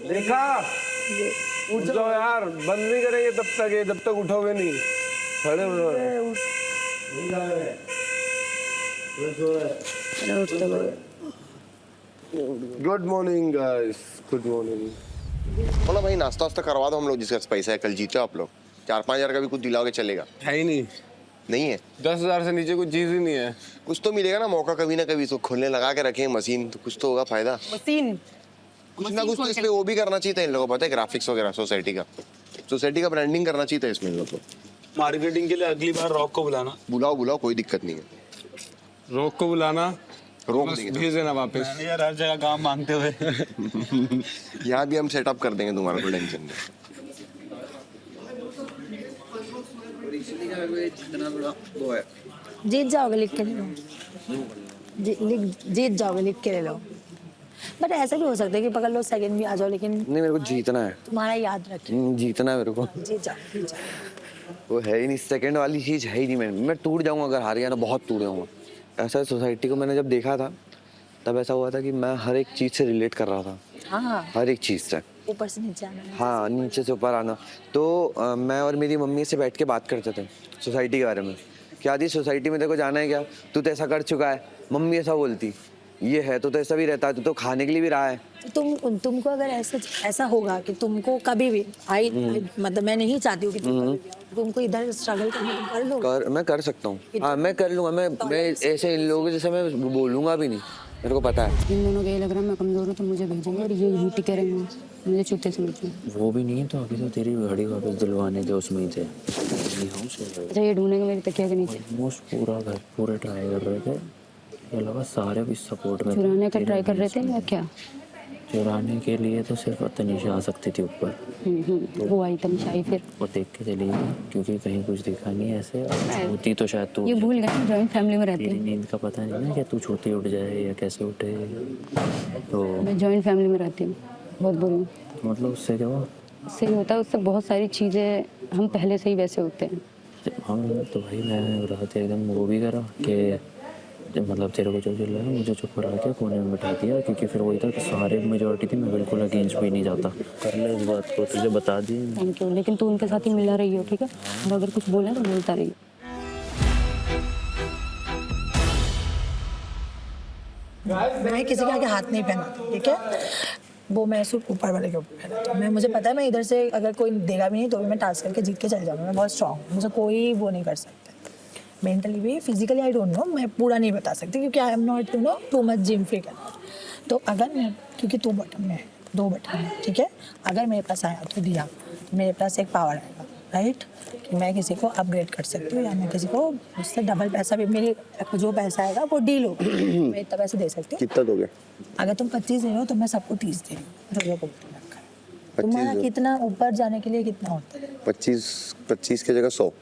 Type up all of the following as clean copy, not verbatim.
देखा, उठ जाओ यार, बंद नहीं करेंगे जब तक उठोगे नहीं। खड़े हो जाओ। Good morning guys, good morning. बोला भाई नाश्ता वास्ता करवा दो हम लोग, जिसका पैसा है, कल जीते आप लोग। 4-5 हजार का भी कुछ दिलाओगे चलेगा? है ही नहीं। नहीं है? 10,000 से नीचे कुछ चीज ही नहीं है। कुछ तो मिलेगा ना मौका, कभी ना कभी। तो खोलने लगा के रखे मशीन, तो कुछ तो होगा फायदा। मशीन कुछ ना कुछ तो इसमें वो भी करना चाहिए था इन लोगों को, पता है? ग्राफिक्स वगैरह सोसाइटी का ब्रांडिंग करना चाहिए था इसमें इन लोगों को। मार्केटिंग के लिए अगली बार रॉक को बुलाना। बुलाओ, कोई दिक्कत नहीं है। रोक को बुलाना, रोक बस देंगे। भेज देना वापस। यार हर जगह काम मांगते हुए। यहाँ भी हम सेटअप कर देंगे, तुम्हारा कोई टेंशन नहीं। जीत जाओगे, लिख के ले लो। जीत जाओगे, लिख के ले लो। बट ऐसा भी हो सकता है कि पकड़ लो, सेकंड भी आ जाओ, लेकिन नहीं, मेरे को जीतना है। तुम्हारा याद रखिए। जीतना है मेरे को। जीत जाओ। वो है ही नहीं, सेकंड वाली चीज है ही नहीं। मैं टूट जाऊंगा अगर हार गया ना, बहुत टूट जाऊंगा। ऐसा सोसाइटी को मैंने जब देखा था तब ऐसा हुआ था कि मैं हर एक चीज से रिलेट कर रहा था। हाँ, हर एक चीज से। ऊपर से नीचे आना है। हाँ, नीचे से ऊपर आना। तो मैं और मेरी मम्मी से बैठ के बात करते थे सोसाइटी के बारे में। क्या दी सोसाइटी में देखो जाना है क्या, तू तो ऐसा कर चुका है। मम्मी ऐसा बोलती, ये है तो ऐसा भी रहता है, तू तो खाने के लिए भी रहा है। तुमको अगर ऐसा होगा कि तुमको कभी भी मतलब मैं नहीं चाहती हूँ कि तुमको इधर स्ट्रगल करना, तुम कर लो। मैं कर सकता हूँ। हाँ, मैं कर लूंगा। मैं ऐसे इन लोगों जैसे मैं बोलूंगा भी नहीं, मेरे को पता है। इन दोनों को ये लग रहा है मैं कमजोर हूँ तो मुझे भेजेंगे, और ये यहीं टिके रहेंगे, मुझे चुपते समझो। वो भी नहीं है तो अभी तो तेरी घड़ी वापस दिलवाने के उसमें ही थे। अच्छा, ये ढूंढेंगे मेरी तकिया के नीचे। ऑलमोस्ट पूरा घर पूरे ट्राई कर रहे थे, ये लगा सारे भी सपोर्ट में। चुराने का ट्राई कर रहे थे या क्या? चुराने के लिए तो सिर्फ तनीषा आ सकती थी ऊपर। वो आई तनिषा आई, फिर वो देख के चली गई क्योंकि कहीं कुछ दिखा नहीं ऐसे। होती तो शायद तू ये भूल गए जॉइंट फैमिली में रहती तेरी हूँ। नींद का पता नहीं ना कि तू छोटी उठ जाए या कैसे उठे। तो मैं जॉइंट फैमिली में रहती हूँ, बहुत बुरी हूँ। मतलब उससे क्या हुआ? उससे ही होता है, उससे बहुत सारी चीज़ें हम पहले से ही वैसे होते हैं। हम तो भाई मैं रात एकदम वो भी करा कि मतलब तेरे को जो चल रहा है मुझे चुप करा के कोने में बिठा दिया, क्योंकि फिर वही था कि सारे मेजोरिटी थी, मैं बिल्कुल अगेंस्ट भी नहीं जाता। कर ले इस बात को, तुझे बता दी। थैंक यू, लेकिन तू उनके साथ ही मिला रही हो, ठीक है? और अगर कुछ बोला तो बोलता रही। मैं किसी के आगे हाथ नहीं पहनाती, ठीक है? वो मैं सिर्फ ऊपर वाले के ऊपर पहनाती हूँ। मुझे पता है मैं इधर से अगर कोई देगा भी नहीं तो भी मैं टास्क करके जीत के चले जाऊँगी। मैं बहुत स्ट्रॉन्ग हूँ, मुझे कोई वो नहीं कर सकता। मेंटली भी, फिजिकली आई डोंट नो, मैं पूरा नहीं बता सकती क्योंकि I am not too much gym freak. तो अगर मैं, क्योंकि 2 बटन में है, 2 बटन है, ठीक है? अगर मेरे पास आया तो दिया, तो मेरे पास एक पावर आएगा, राइट? कि मैं किसी को अपग्रेड कर सकती हूँ या मैं किसी को उससे डबल पैसा भी, मेरे जो पैसा आएगा वो डील होगा। मैं इतना पैसे दे सकती हूँ। कितना दोगे? अगर तुम 25 दे रहे हो तो मैं सबको 30 दे रही हूँ, जो को रखा है। तुम्हारा कितना ऊपर जाने के लिए कितना होता है? 25 की जगह 100।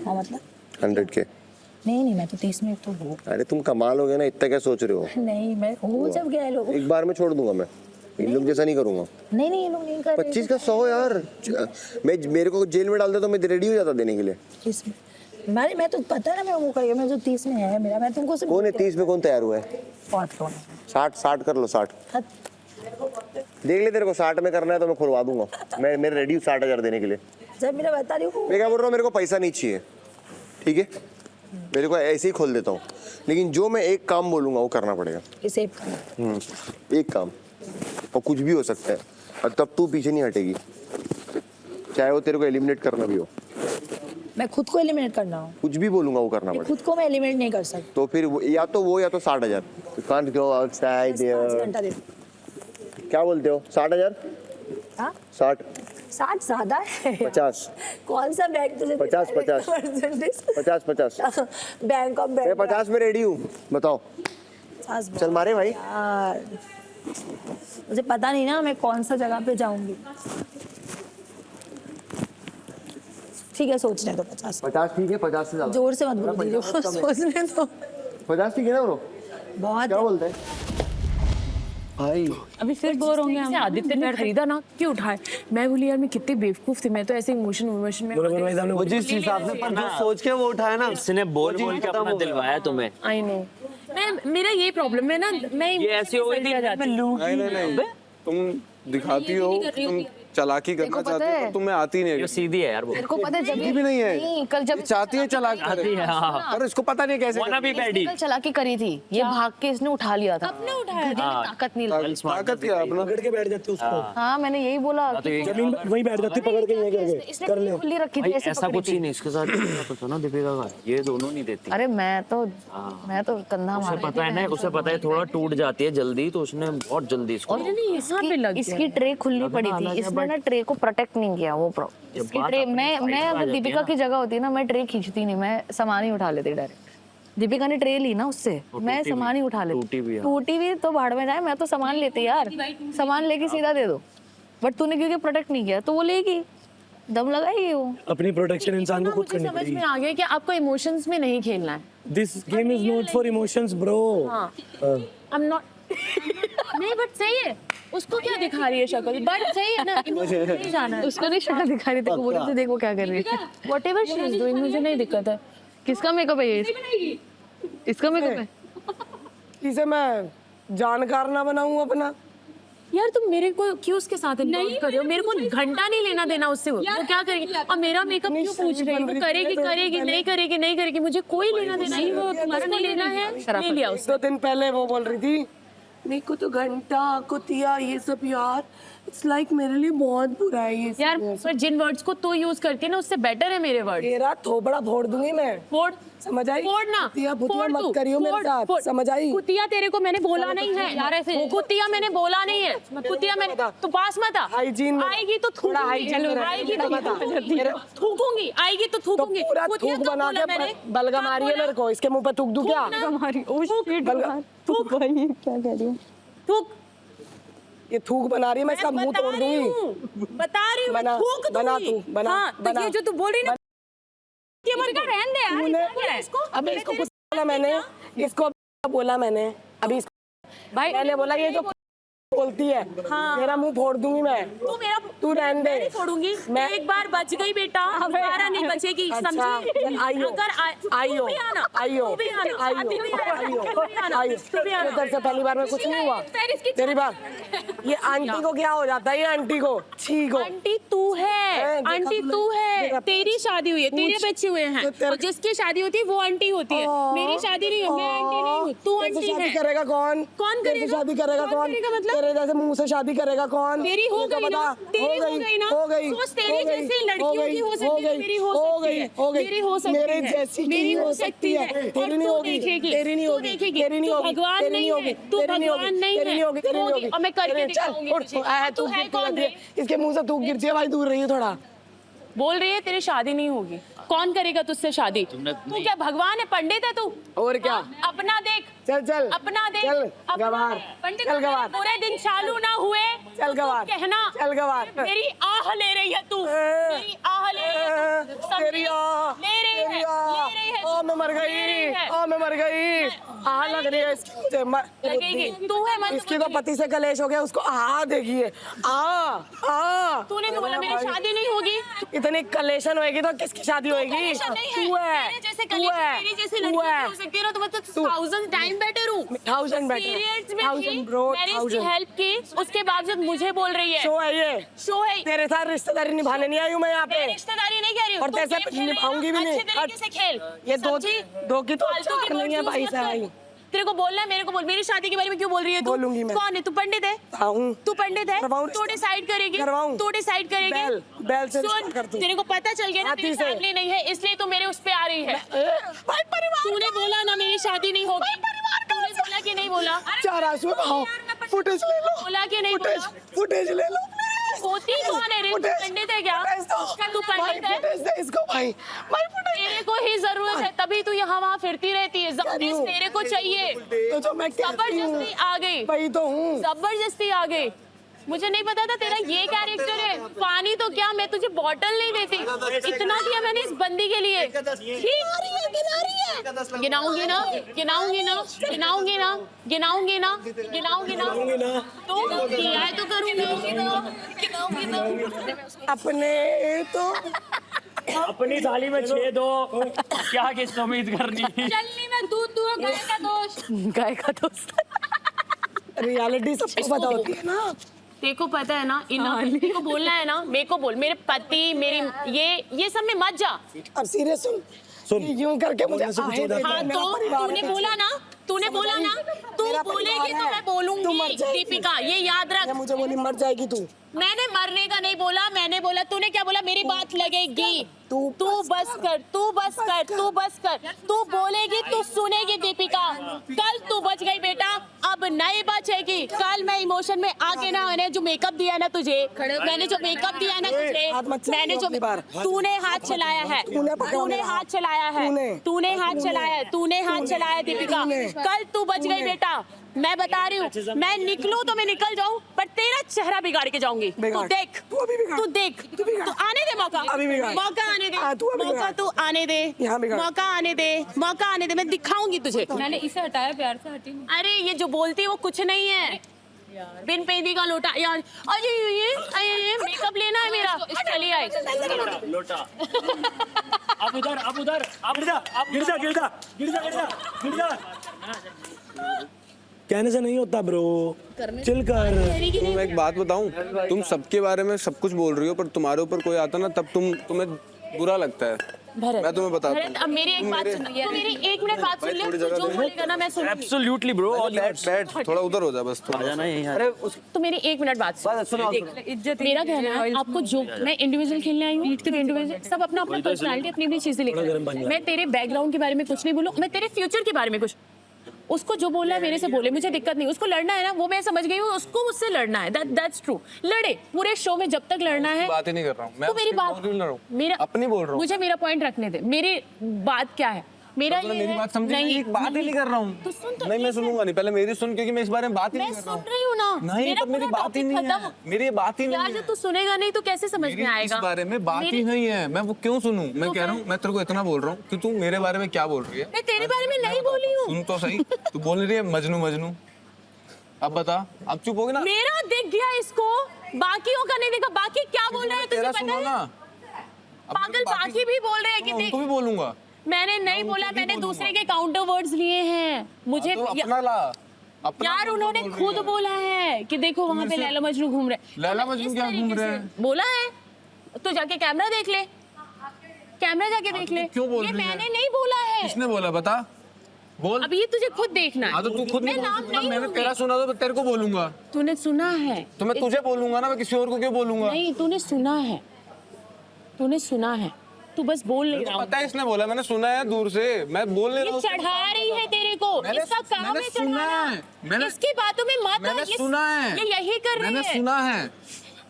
मतलब 100 के? नहीं, मैं तो 30 में तो हूँ। अरे तुम कमाल हो गया ना, इतना क्या सोच रहे हो? नहीं, मैं हो जब गए लोग। एक बार में छोड़ दूंगा मैं, इन लोग जैसा नहीं करूंगा। नहीं, ये लोग नहीं कर रहे। 25 का 100 यार। मेरे को जेल में डाल दे तो मैं रेडी हो जाता देने के लिए। किसमें? मैं तो पता है ना, मैं वो करिए, मैं जो 30 में है मेरा, मैं तुमको कौन है 30 में? कौन तैयार हुआ है? 60 कर लो। 60 देख ले, तेरे को 60 में करना है तो मैं खुलवा दूंगा। मैं रेडी हूँ 60,000 देने के लिए। जब मेरा बता रही हूँ, मैं क्या बोल रहा हूँ, मेरे को पैसा नहीं चाहिए, ठीक है? मेरे को ऐसे ही खोल देता हूँ, लेकिन जो मैं एक काम बोलूंगा वो करना पड़ेगा। एक काम, और कुछ भी हो सकता है, और तब तू पीछे नहीं हटेगी, चाहे वो तेरे को एलिमिनेट करना भी हो। मैं खुद को एलिमिनेट करना हो, कुछ भी बोलूंगा वो करना पड़ेगा। खुद को मैं एलिमिनेट नहीं कर सकती। तो फिर या तो 60,000। Can't go outside. क्या बोलते हो? 60,000? 60 ज्यादा है। 50 कौन सा बैंक तुझे? 50 बैंक ऑफ मैं 50 में रेडी हूँ, बताओ। चल मारे भाई यार, मुझे पता नहीं ना मैं कौन सा जगह पे जाऊंगी। ठीक है, सोचने दो। 50 ठीक है, 50 से ज्यादा जोर से मत बोलो, सोचने दो। 50 ठीक है ना ब्रो? बहुत क्या बोलते हैं? भाई अभी फिर बोर होंगे हम। आदित्य ने खरीदा ना, क्यों उठाए? मैं बोली यार मैं कितनी बेवकूफ थी, मैं तो ऐसे इमोशन में वो जिस हिसाब से पर जो सोच के वो उठाया ना, इसने बोल के अपना दिलवाया तुम्हें। I know. मेरा ये प्रॉब्लम है ना, मैं ये ऐसी हो गई थी नहीं तुम दिखाती हो, तुम चालाकी करना चाहती हो पर तुम्हें आती नहीं है। सीधी है यार वो। तेरे को पता है जब भी नहीं है, कल जब चाहती है चालाकी आती है हाँ। और इसको पता नहीं कैसे वाना भी बैडी। कल चलाकी करी थी, ये भाग के इसने उठा लिया था। अपने उठाया ताकत नहीं लगी। ताकत क्या अपना पकड़ के बैठ जाती उसको। हाँ मैंने यही बोला। जमीन वहीं बैठ जाती पकड़ के यहीं करके इसने खुली रखी थी, ऐसे ऐसा पकड़ी कुछ थी। ही नहीं, इसके साथ तो ना दीपिका का, ये दोनों नहीं देती। अरे मैं तो कंधा उसे मार पता है ना, उसे पता है थोड़ा टूट जाती है जल्दी, तो उसने बहुत जल्दी इसको। यहाँ पे लग इसकी ट्रे खुलनी पड़ी थी, इसने ना ट्रे को प्रोटेक्ट नहीं किया। वो इसकी ट्रे मैं अगर दीपिका की जगह होती ना, मैं ट्रे खींचती नहीं, मैं सामान ही उठा लेती डायरेक्ट। दीपिका ने ट्रे ली ना उससे, मैं सामान ही उठा लेती। टूटी भी तो भाड़ में जाए, मैं तो सामान लेती यार, सामान लेके सीधा दे दो। बट तूने क्योंकि प्रोटेक्ट नहीं किया तो वो लेगी, दम लगाएगी वो। अपनी प्रोटेक्शन इंसान को खुद करनी समझ पड़ेगी। में आ गया कि आपको इमोशंस में नहीं खेलना है। This game is not for emotions bro. I am not नहीं बट सही है, उसको क्या दिखा रही है शक्ल, बट सही है ना, नहीं जाना है। उसको नहीं शक्ल दिखा रही, देखो बोले देखो क्या कर रही है। व्हाटएवर शी इज डूइंग, मुझे नहीं दिक्कत है। किसका मेकअप है ये? इसका मेकअप है? इसे मैं जानकार ना बनाऊं अपना। यार तुम मेरे को क्यों उसके साथ इन्वॉल्व कर रहे हो? मेरे को घंटा नहीं लेना देना उससे, वो क्या करेगी और मेरा मेकअप क्यों पूछ रही है? वो करेगी करेगी नहीं करेगी नहीं करेगी, मुझे कोई लेना देना नहीं। वो तुम्हारा नहीं लेना है, ले लिया उसने। 2 दिन पहले वो बोल रही थी मेरे को तो घंटा कुतिया ये सब यार, इट्स लाइक मेरे लिए बहुत बुरा है ये सब। यार पर जिन वर्ड्स को तू यूज करती है ना, उससे बेटर है मेरे वर्ड। तेरा थोबड़ा फोड़ दूंगी मैं। फोड़, समझ आई? फोड़ ना, कुतिया भुतिया फोड़ मत तू, करियो मेरे फोड़, साथ, फोड़। समझ आई? कुतिया तेरे को मैंने बोला नहीं है यार, ऐसे कुतिया मैंने बोला नहीं है। कुतिया मैंने तू पास मत आ। हाइजीन में- आएगी तो थोड़ा हाइजीन में आएगी तो रहना बता। थूकूंगी, आएगी तो तो थूकूंगी। पूरा कुतिया थूक कब बना बोला के मैंने? बलगा मारी है मेरे को, इसके मुंह पे थूक दूं क्या? थूक, ये थूक बना रही है, मैं इसका मुंह तोड़ दूंगी। बता रही हूँ, बना- थूक बना दूंगी। तू, बना- हाँ, तो बना। ये जो तू बोल रही ना, ये मर का रहने दे यार, तूने- क्या बोला इसको? अबे इसको कुछ बोला मैंने, इसको बोला मैंने अभी इसको भाई मैंने बोला ये जो बोलती है तेरा मुंह फोड़ दूंगी मैं। तू रहने दे। नहीं फोड़ूंगी, मैं- एक बार बच गई बेटा, दोबारा नहीं बचेगी, अच्छा, समझी? आइयो अगर आइयो तू भी आना, आइयो तू भी आना, आइयो तू भी आना, आइयो तू भी आना, आइयो तू भी आना। इधर से पहली बार में कुछ नहीं हुआ तेरी बात। ये आंटी को क्या हो जाता है? ये आंटी को छी को आंटी तू है, देखा आंटी तुमने? तू है, देखा? तेरी शादी हुई है, तेरे बच्चे हुए हैं, तो तेरे- और जिसकी शादी होती है वो आंटी होती है। मेरी शादी नहीं है, मैं आंटी नहीं हूँ, तू तेरे से आंटी शादी है। करेगा कौन? कौन तेरे से करेगा? शादी करेगा कौन कौन? करेगा मतलब? तेरे जैसे मुंह से शादी करेगा कौन? तेरी हो ये तो गई ना, बता। तेरी हो गई ना, हो गई सोच तेरी हो गई, जैसी लड़कियों की हो सकती है, मेरी हो सकती है, हो गई मेरी हो सकती मेरे है, जैसी की मेरी हो सकती है, और तेरी नहीं तू होगी, देखेगी, तेरी नहीं तू होगी, देखेगी, तेरी नहीं तू होगी, भगवान तेरी नहीं नहीं होगी, है, तू तेरी नहीं होगी, भगवान नहीं तेरी नहीं है, होगी, तेरी नहीं होगी, होगी, और मैं करके चल दिखाऊंगी उठ, तुझे। आया तू तू है कौन रे? इसके मुंह से थूक गिरती है भाई, दूर रही है थोड़ा। बोल रही है तेरी शादी नहीं होगी, कौन करेगा तुझसे शादी? तू क्या भगवान है, पंडित है तू? और क्या? अपना देख, चल चल अपना देख, चल अपना गवार देख। पंडित चल गवार पूरे दिन चालू ना हुए चल तो गवार कहना चल गवार मेरी आह ले रही है तू, मेरी आह ले रही है तू, समझी? तेरी आ ले रही है, तेरी आ ले रही है, ओ मैं मर ले रही गई, है। ओ मैं मर गई। आ लग रही है इसकी मुझे लगेगी, तू है मत इसकी तो पति से कलेश हो गया, उसको आ देखिए आ तूने तो बोला मेरी शादी नहीं होगी। इतनी कलेशन होएगी तो किसकी शादी होएगी? कलेक्शन नहीं तू है मेरे जैसे तू कलेक्शन है मेरी जैसे तू लड़की है हो सकती है ना, तो मैं तो 1000 टाइम बेटर हूँ। 1000 better, पीरियड्स में 1000 थी, bro, मैंने इसकी 1000 हेल्प की, उसके बावजूद मुझे बोल रही है शो है ये, शो है। तेरे साथ रिश्तेदारी निभाने नहीं आई हूँ मैं यहाँ मैं पे। रिश्तेदारी नहीं कह रही हूँ, और तू तेरे से गेम खेल रही है निभाऊंगी भी ना, नहीं। अच्छे तरीके से खेल। ये समझी? दो की तो फालतू की चार नहीं है words भाई use मत साहब। कर। तेरे को बोलना है, मेरे को बोल। मेरी शादी के बारे में क्यों बोल रही है तू? बोलूंगी मैं। कौन है तू? पंडित है? हूँ तू पंडित है? करवाऊं तू डिसाइड करेगी, करवाऊं। तू डिसाइड करेगी। बैल से सुन, रिश्ता कर दूं। तेरे को पता चल गया ना हाथी तेरी से। फैमिली नहीं है, इसलिए तू मेरे उस पे आ रही है। भाई परिवार तूने बोला ना मेरी शादी नहीं होगी, तूने बोला कि नहीं बोला? चार आंसू बहाओ, फुटेज ले लो, बोला कि नहीं बोला? फुटेज ले लो होती कौन है रे? तू पंडित है क्या? क्या तू पंडित है? फुटेज दे इसको भाई फुटेज तेरे को ही जरूरत है, तभी तू यहाँ वहाँ फिरती रहती है। जबरदस्ती तेरे को चाहिए, तो जो मैं कहती हूँ जबरदस्ती आ गई, वही तो हूँ। जबरदस्ती आ गई। मुझे नहीं पता था तेरा ये कैरेक्टर है। पानी तो क्या, मैं तुझे बॉटल नहीं देती। इतना दिया मैंने इस बंदी के लिए। गिनाऊंगी ना, गिनाऊंगी ना, गिनाऊंगी ना, गिनाऊंगी ना, गिनाऊंगी ना, तो किया है तो करूंगी, गिनाऊंगी ना। अपने तो अपनी थाली में छेद हो, क्या किस उम्मीद करनी। चलनी में दूध दूँ, गाय का दोष, गाय का दोष। रियलिटी सबको पता होती है ना। तेरे को पता है ना, मेरे को बोलना है ना, मेरे को बोल, मेरे पति, मेरी ये सब में मत जा। अब सीरियस सुन, यूं करके मुझे हाँ, तो तूने बोला ना, तूने बोला ना, तू बोलेगी तो मैं बोलूंगी। दीपिका ये याद रख, मुझे बोली मर जाएगी तू। मैंने मरने का नहीं बोला, मैंने बोला, तूने क्या बोला, मेरी बात लगेगी। तू बस कर, तू बस कर, तू बस कर, तू बोलेगी तू सुनेगी। दीपिका कल तू बच गई बेटा, अब नहीं बचेगी। कल मैं इमोशन में आके ना, मैंने जो मेकअप दिया ना तुझे, मैंने जो मेकअप दिया ना तुझे, मैंने जो, तूने हाथ चलाया है, तूने हाथ चलाया है, तूने हाथ चलाया है, तूने हाथ चलाया है। दीपिका कल तू बच गई बेटा, मैं बता रही हूँ, मैं निकलूं तो मैं निकल जाऊं, पर तेरा चेहरा बिगाड़ के जाऊंगी। तू देख, तू देख, तू आने दे मौका, मौका आने दे, मौका तू आने दे, मौका आने दे, मौका आने दे, मैं दिखाऊंगी तुझे। मैंने इसे हटाया, प्यार से हटी। अरे ये जो बोलती है वो कुछ नहीं है, बिन पेंदी का लोटा यार। अरे ये मेकअप लेना है मेरा, चली आई लोटा। अब उधर, अब उधर, अब गिर जा, गिर जा, गिर जा, गिर जा, गिर जा, गिर जा। कहने से नहीं होता ब्रो, चिल कर। तुम एक बात बताऊं, तुम सबके बारे में सब कुछ बोल रही हो, पर तुम्हारे ऊपर कोई आता ना तब तुम्हें बुरा लगता है। मैं तुम्हें बताता हूं। अब मेरी एक बात सुन, तू मेरी 1 मिनट बात सुन ले, तू जो बोलेगा ना मैं सुनूंगी। एब्सोल्युटली ब्रो, बैठ थोड़ा उधर हो जा बस, आ जाना यहीं। अरे तो मेरी 1 मिनट बात सुन। इज्जत, मेरा कहना है आपको, जो मैं इंडिविजुअल खेलने आई हूँ, इंडिविजुअल सब अपना अपना पर्सनालिटी, अपनी अपनी चीजें लेकर। मैं तेरे बैकग्राउंड के बारे में कुछ नहीं बोलूँ, मैं तेरे फ्यूचर के बारे में कुछ, उसको जो बोलना है मेरे से बोले, मुझे दिक्कत नहीं। उसको लड़ना है ना, वो मैं समझ गई हूँ, उसको मुझसे लड़ना है, दैट्स ट्रू। लड़े पूरे शो में, जब तक लड़ना है। बात ही नहीं कर रहा हूँ मैं, तो मेरी बात, मेरा अपनी बोल रहा हूँ, मुझे मेरा पॉइंट रखने दे। मेरी बात क्या है, मेरा ये मेरी बात समझ नहीं, एक बात ही नहीं कर रहा हूँ। नहीं मैं सुनूंगा नहीं, पहले मेरी सुन, क्योंकि मैं इस बारे में बात ही नहीं कर रहा हूँ। मैं सुन रही हूँ ना, नहीं पर मेरी बात ही नहीं है, मेरी बात ही नहीं है। जब तू सुनेगा नहीं तो कैसे समझ में आएगा? इस बारे में बात ही नहीं है, मैं वो क्यों सुनूं? मैं कह रहा हूँ, मैं तेरे को इतना बोल रहा हूँ कि तू मेरे बारे में क्या बोल रही है। मैं तेरे बारे में नहीं बोली हूँ। सुन तो सही, तू बोल रही है मजनू मजनू। अब बता, अब चुप होगी ना? मेरा दिख गया इसको, बाकियों का नहीं देखा। बाकी क्या बोल रहे हैं तुझे पता है? पागल बाकी भी बोल रहे हैं कि उनको भी बोलूंगा। मैंने नहीं बोला, मैंने दूसरे के काउंटर वर्ड्स लिए हैं। मुझे तो अपना ला, यार उन्होंने खुद बोला है कि देखो वहाँ पे लैला मजनू घूम रहे। लैला मजनू क्या घूम रहे हैं? बोला है तो जाके कैमरा देख ले, कैमरा जाके देख ले। क्यों बोल ये रही है? मैंने नहीं बोला है। किसने बोला बता, बोल। अब ये तुझे खुद देखना है। हाँ तो तू खुद मैं नहीं नाम बोल सकता, नहीं मैंने लूंगी। तेरा सुना तो तेरे को बोलूंगा। तूने सुना है तो मैं तुझे बोलूंगा ना, मैं किसी और को क्यों बोलूंगा? नहीं, तूने सुना है, तूने सुना है, तू बस बोल ले रहा हूँ। पता है इसने बोला, मैंने सुना है दूर से, मैं बोल नहीं रहा हूँ। चढ़ा रही है तेरे को, इसका काम है चढ़ाना। इसकी बातों में मत मैंने ये- सुना है, ये यही कर रही मैंने है। सुना है,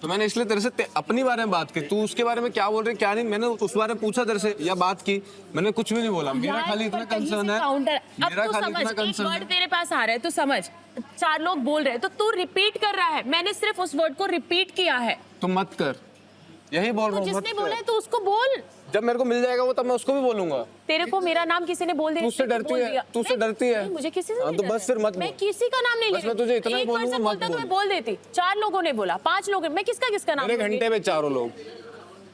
तो मैंने इसलिए तेरे से अपनी बारे में बात की। तू उसके बारे में क्या बोल रही क्या नहीं, मैंने उस बारे में पूछा तेरे से या बात की, मैंने कुछ भी नहीं बोला। मेरा खाली इतना कंसर्न है, अब तू समझ, एक वर्ड तेरे पास आ रहा है तो समझ, 4 लोग बोल रहे हैं तो तू रिपीट कर रहा है। मैंने सिर्फ उस वर्ड को रिपीट किया है। तो मत कर, यही बोल रहा हूँ। जिसने बोला है तो उसको बोल। जब मेरे को मिल जाएगा वो, तब मैं उसको भी बोलूंगा। तेरे को मेरा नाम किसी ने बोल दिया, तू उससे डरती है, तू उससे डरती है। मुझे किसी से हाँ, नहीं तो डरना। बस फिर मत मैं बोल। किसी का नाम नहीं ले बस मैं तुझे इतना ही एक बोलूंगा, पर्सन मत बोलता तो बोल। मैं बोल देती। 4 लोगों ने बोला, 5 लोग, मैं किसका नाम मेरे लूंगी? घंटे में 4 लोग,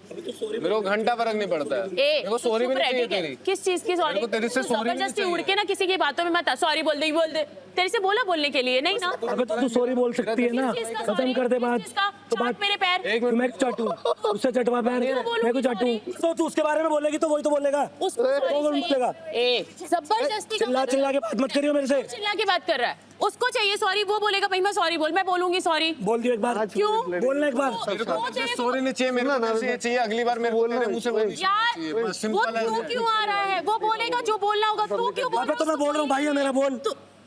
मेरे को घंटा फर्क नहीं पड़ता है। मेरे को सॉरी भी चुप नहीं रह, चाहिए ठीक है? तेरी। किस चीज की सॉरी? मेरे को तेरे से sorry भी नहीं जबरदस्ती चाहिए। उड़ के ना किसी की बातों में मत आ। सॉरी बोल दे। तेरे से बोला बोलने के लिए, नहीं ना? अबे तो तू सॉरी बोल सकती है ना, किस चीज का खत्म sorry? कर दे बात। किस चीज का? तो चाट बात मेरे पैर। एक तो मिनट, मैं चाटू, उससे चटवा पैर, मैं को चाटू। तो तू उसके बारे में बोलेगी तो वही तो बोलेगा, उसको वो sorry बोलेगा। चाहिए। जबरदस्ती का चिल्ला मतलब- चिल्ला के बात मत करियो मेरे से। चिल्ला के बात कर रहा है, उसको चाहिए सॉरी, वो बोलेगा भाई मैं सॉरी बोल, मैं बोलूंगी सॉरी। बोल दियो एक बार, क्यों? बोलना एक बार। सॉरी नहीं चाहिए, मेरे को तेरे से चाहिए अगली बार मेरे को तेरे मुंह से बोलनी यार चाहिए। बस वो सिंपल तू है। क्यों आ रहा है? वो बोलेगा जो बोलना होगा, तू क्यों बोल अबे रहा तो मैं बोल रहा हूँ भाई है मेरा, बोल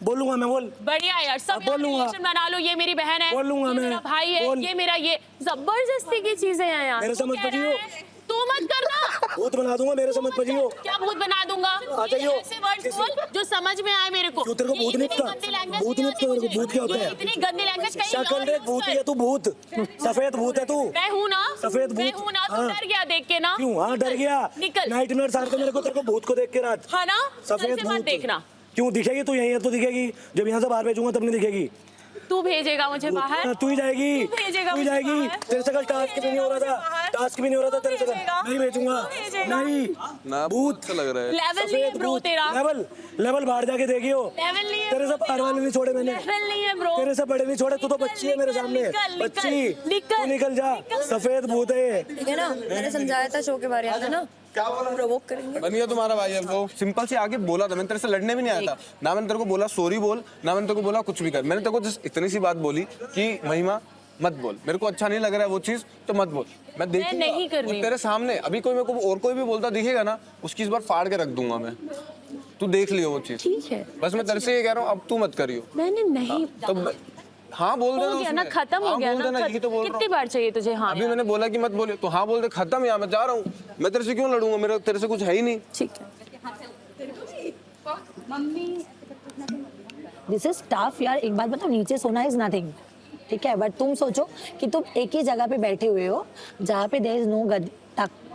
बोलूंगा मैं, बोल। बढ़िया यार, सब बोल लूंगा। रिलेशन बना लो। ये मेरी बहन है, बोलूंगा ये मैं। मेरा भाई है, बोल। ये मेरा, ये जबरदस्ती की चीजें हैं यार। मेरे से तू मत कह रहा करियो। है, तू मत करना। भूत बना दूंगा, मेरे से मत बजियो। क्या भूत बना दूंगा? आ जाइयो। ऐसे वर्ड्स बोल जो समझ में आए मेरे को। क्यों तेरे को भूत नहीं पता? भूत नहीं पता तेरे को? भूत क्या होता है? इतनी गंदी लैंग्वेज कहीं शक्ल और देख, use भूत कर। ही है तू, भूत सफेद भूत है तू। मैं हूँ ना, सफेद मैं भूत। हूँ ना, तू हाँ। डर गया देख के ना। क्यों? हाँ डर गया। निकल। नाइटमेयर्स आ रहे थे मेरे को तेरे को भूत को देख के रात। हाँ ना, सफेद कल से मत भूत देखना। क्यों दिखेगी? तू यहीं है तो दिखेगी, जब यहाँ से बाहर भेजूंगा तब नहीं दिखेगी। तू भेजेगा मुझे बाहर। तू ही जाएगी, तू भेजेगा तू ही मुझे जाएगी। बाहर। तेरे से कल टास्क भी नहीं हो रहा था, टास्क भी नहीं हो रहा था तेरे से कल। भेजेगा। नहीं भेजूंगा, तू भेजेगा। नहीं। ना भूत अच्छा लग रहा है। लेवल नहीं है ब्रो भूत। तेरा। लेवल बाहर जाके देखियो। लेवल नहीं है। तेरे से पार वाले नहीं छोड़े मैंने। लेवल नहीं है ब्रो। तेरे से बड़े नहीं छोड़े, तू तो बच्ची है मेरे सामने। निकल, बच्ची, निकल, तू निकल जा। सफेद भूत है ये। ठीक है ना, मैंने समझाया था शो के बारे में ना, प्रोवोक करेंगे। बन गया तुम्हारा भाई अब तो सिंपल से आके बोला था, मैंने तेरे से लड़ने भी नहीं आया था ना, मैंने तेरे को बोला सॉरी बोल ना, मैंने तेरे को बोला कुछ भी कर, मैंने तेरे को जस्ट इतनी सी बात बोली कि महिमा मत बोल, मेरे को अच्छा नहीं लग रहा है वो चीज तो मत बोल, मैं देखूंगा नहीं करनी। वो तेरे सामने अभी कोई मेरे को और कोई भी बोलता दिखेगा ना उसकी इस बार फाड़ के रख दूंगा मैं, तू देख लियो वो चीज। ठीक है, बस मैं तेरे से ये कह रहा हूँ अब तू मत करियो। मैंने नहीं। तो हाँ बोल देना हो गया ना, उसमें। खत्म हो हाँ, गया बोल देना, ना। यही तो बोल रहा कितनी हूँ। बार चाहिए तुझे? हाँ अभी मैंने बोला कि मत बोलियो तो हाँ बोल दे, खत्म, यहाँ मैं जा रहा हूँ, मैं तेरे से क्यों लड़ूंगा, मेरा तेरे से कुछ है ही नहीं। ठीक है। दिस इज टफ यार, एक बात बताओ, नीचे सोना इज नथिंग, ठीक है, बट तुम सोचो कि तुम एक ही जगह पे बैठे हुए हो जहाँ पे देयर इज नो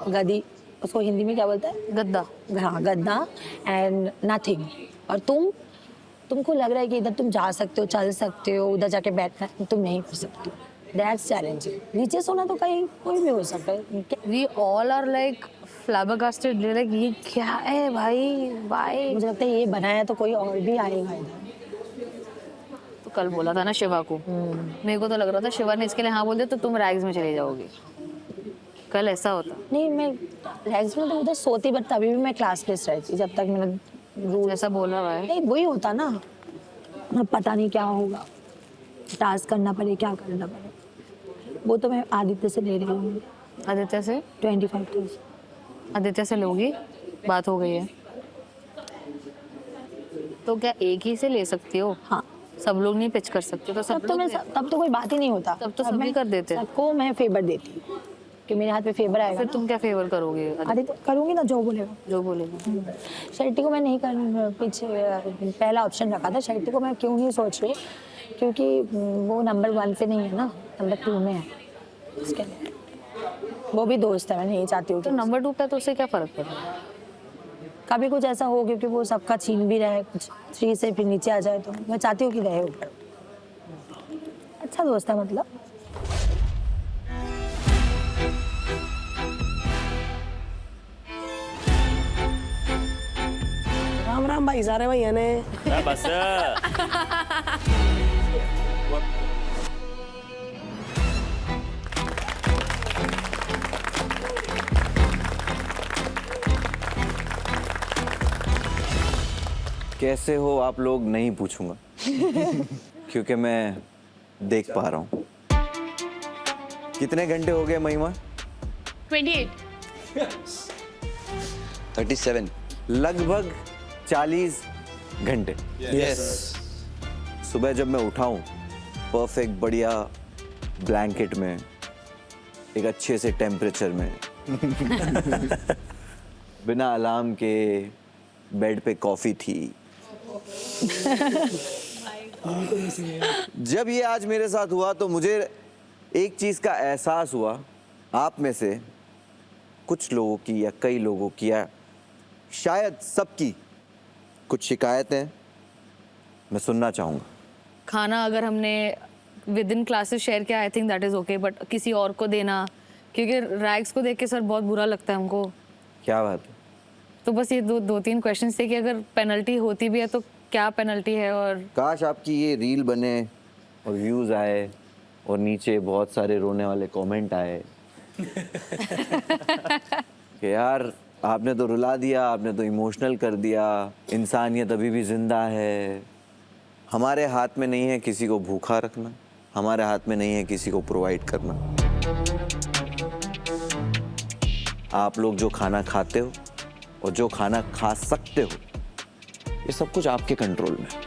गदी, उसको हिंदी में क्या बोलते हैं? गद्दा। हाँ, गद्दा एंड नथिंग, और तुमको लग रहा है कि इधर तुम जा सकते हो, चल सकते हो, उधर जाके बैठना तुम नहीं कर सकते, दैट्स चैलेंजिंग। नीचे सोना तो कहीं कोई भी हो सकता है। We all are like flabbergasted, like ये क्या है भाई, भाई। मुझे लगता है ये बनाया तो कोई और भी आएगा इधर। तो कल बोला था ना शिवा को, मेरे को तो लग रहा था शिवा ने इसके लिए हाँ बोल दिया तो तुम रैग्स में चली जाओगी, कल ऐसा होता। नहीं, मैं रैग्स में तो उधर सोती, बट तभी भी मैं क्लासलेस रहती जब तक मैंने रूल ऐसा बोला हुआ है। नहीं, वही होता ना, अब पता नहीं क्या होगा, टास्क करना पड़े, क्या करना पड़े, वो तो मैं आदित्य से ले रही हूँ। आदित्य से? 25 days। आदित्य से लोगी, बात हो गई है तो क्या एक ही से ले सकती हो? हाँ, सब लोग नहीं पिच कर सकते तो सब तब तो लोग तब तो कोई बात ही नहीं होता, तब तो अब सभी मैं कर देते। सबको मैं फेवर देती हूँ कि मेरे हाथ पे फेवर आएगा फिर ना। तुम क्या फेवर करोगे? आदित्य करूँगी ना जो बोलेगा। जो बोलेगा। शर्टी को मैं नहीं कर, पीछे पहला ऑप्शन रखा था, शर्टी को मैं क्यों नहीं सोच रही, क्योंकि वो नंबर 1 पे नहीं है ना, नंबर 2 में है, इसके लिए वो भी दोस्त है, मैं नहीं चाहती हूँ तो कि नंबर 2 पे तो उससे क्या फर्क पड़ेगा? कभी कुछ ऐसा हो, क्योंकि वो सबका छीन भी रहा है, कुछ 3 से फिर नीचे आ जाए, तो मैं चाहती हूँ कि रहे ऊपर, अच्छा दोस्त है मतलब। राम राम भाई, सारे भैया ने बस कैसे हो आप लोग नहीं पूछूंगा क्योंकि मैं देख पा रहा हूँ। कितने घंटे हो गए महिमा? 28। 37, लगभग 40 घंटे। यस। सुबह जब मैं उठाऊं परफेक्ट बढ़िया ब्लैंकेट में, एक अच्छे से टेम्परेचर में बिना अलार्म के बेड पे कॉफी थी। जब ये आज मेरे साथ हुआ तो मुझे एक चीज का एहसास हुआ, आप में से कुछ लोगों की या कई लोगों की या शायद सबकी कुछ शिकायतें मैं सुनना चाहूंगा। खाना अगर हमने विद इन क्लासेस शेयर किया I think that is okay, but किसी और को देना, क्योंकि रैग्स को देख के सर बहुत बुरा लगता है हमको। क्या बात है? तो बस ये दो तीन क्वेश्चन थे कि अगर पेनल्टी होती भी है तो क्या पेनल्टी है, और काश आपकी ये रील बने और व्यूज आए और नीचे बहुत सारे रोने वाले कमेंट आए कि यार आपने तो रुला दिया, आपने तो इमोशनल कर दिया, इंसानियत अभी भी जिंदा है। हमारे हाथ में नहीं है किसी को भूखा रखना, हमारे हाथ में नहीं है किसी को प्रोवाइड करना। आप लोग जो खाना खाते हो और जो खाना खा सकते हो, ये सब कुछ आपके कंट्रोल में है।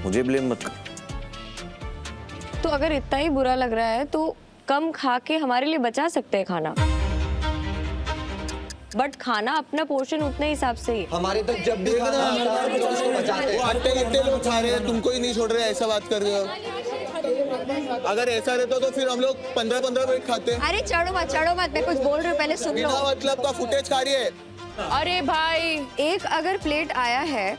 मुझे ब्लेम मत कर। तो अगर इतना ही बुरा लग रहा है तो कम खा के हमारे लिए बचा सकते हैं खाना, बट खाना अपना पोर्शन उतने हिसाब से ही। हमारे तक जब भी खाना आता है तो उसको बचाते हैं। वो आटे गिट्टे लोग खा रहे हैं, तुमको ही नहीं छोड़ रहे, ऐसा बात कर रहे हो। अगर ऐसा रहता तो फिर हम लोग 15-15 मिनट खाते। अरे चढ़ो मत, मैं कुछ बोल रही हूँ, पहले सुन लो। बिना मतलब का फुटेज खा रही है। अरे भाई, एक अगर प्लेट आया है